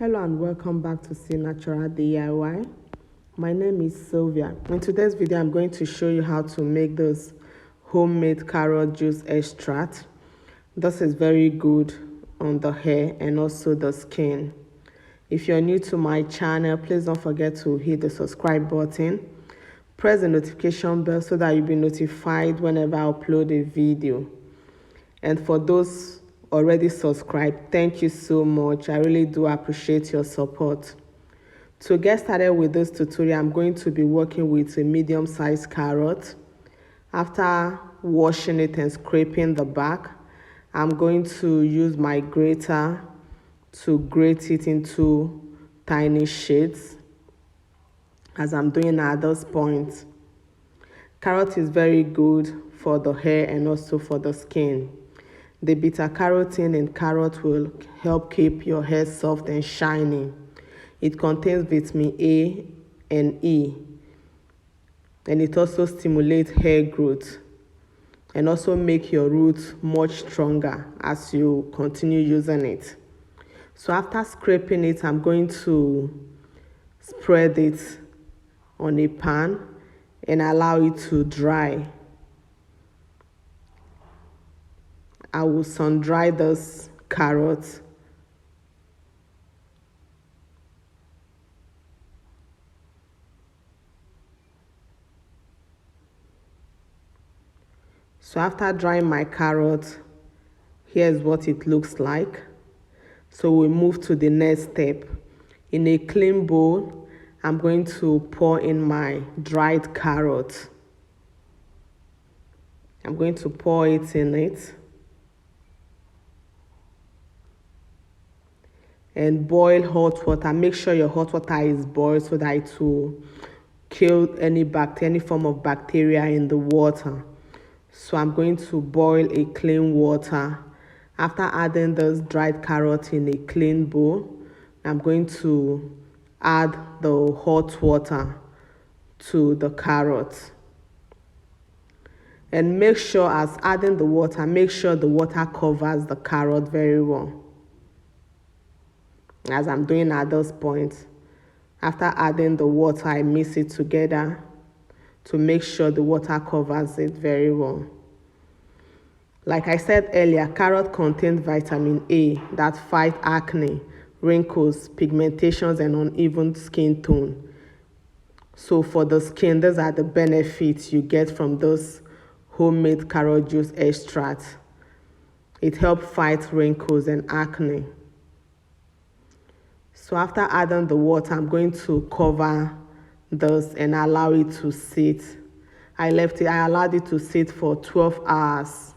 Hello and welcome back to See Natural DIY. My name is Sylvia. In today's video, I'm going to show you how to make this homemade carrot juice extract. This is very good on the hair and also the skin. If you're new to my channel, please don't forget to hit the subscribe button. Press the notification bell so that you'll be notified whenever I upload a video. And for those already subscribed, thank you so much. I really do appreciate your support. To get started with this tutorial, I'm going to be working with a medium-sized carrot. After washing it and scraping the back, I'm going to use my grater to grate it into tiny shades as I'm doing at this point. Carrot is very good for the hair and also for the skin. The beta carotene in carrot will help keep your hair soft and shiny. It contains vitamin A and E, and it also stimulates hair growth and also make your roots much stronger as you continue using it. So after scraping it, I'm going to spread it on a pan and allow it to dry. I will sun dry this carrot. So after drying my carrot, here's what it looks like. So we move to the next step. In a clean bowl, I'm going to pour in my dried carrot. I'm going to pour it in it. And boil hot water. Make sure your hot water is boiled so that it will kill any form of bacteria in the water. So I'm going to boil a clean water. After adding this dried carrot in a clean bowl, I'm going to add the hot water to the carrot. And make sure as adding the water, make sure the water covers the carrot very well. As I'm doing at this point, after adding the water, I mix it together to make sure the water covers it very well. Like I said earlier, carrot contains vitamin A that fights acne, wrinkles, pigmentations, and uneven skin tone. So for the skin, these are the benefits you get from this homemade carrot juice extract. It helps fight wrinkles and acne. So after adding the water, I'm going to cover this and allow it to sit. I allowed it to sit for 12 hours.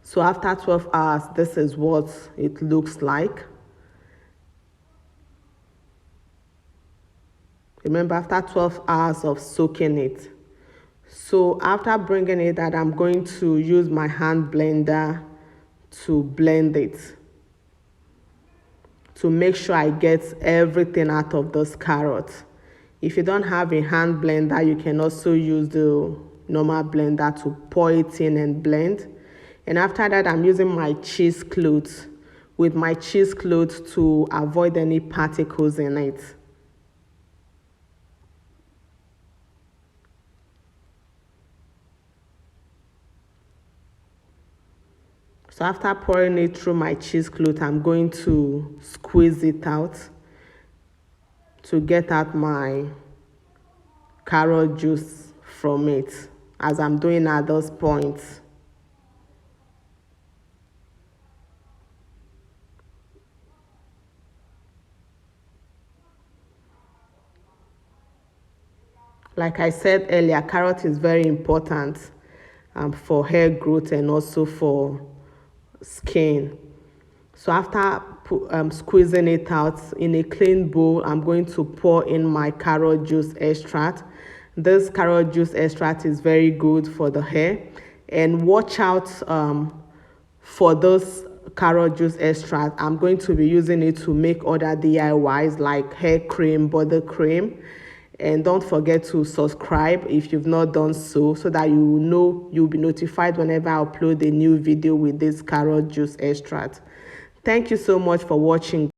So after 12 hours, this is what it looks like. Remember, after 12 hours of soaking it. So after bringing it out, I'm going to use my hand blender to blend it, to make sure I get everything out of this carrot. If you don't have a hand blender, you can also use the normal blender to pour it in and blend. And after that, I'm using my cheesecloth to avoid any particles in it. So after pouring it through my cheesecloth, I'm going to squeeze it out to get out my carrot juice from it, as I'm doing at those points. Like I said earlier, carrot is very important for hair growth and also for skin. So after squeezing it out in a clean bowl, I'm going to pour in my carrot juice extract. This carrot juice extract is very good for the hair, and watch out for this carrot juice extract. I'm going to be using it to make other DIYs like hair cream, body cream. And don't forget to subscribe if you've not done so that you'll be notified whenever I upload a new video with this carrot juice extract. Thank you so much for watching.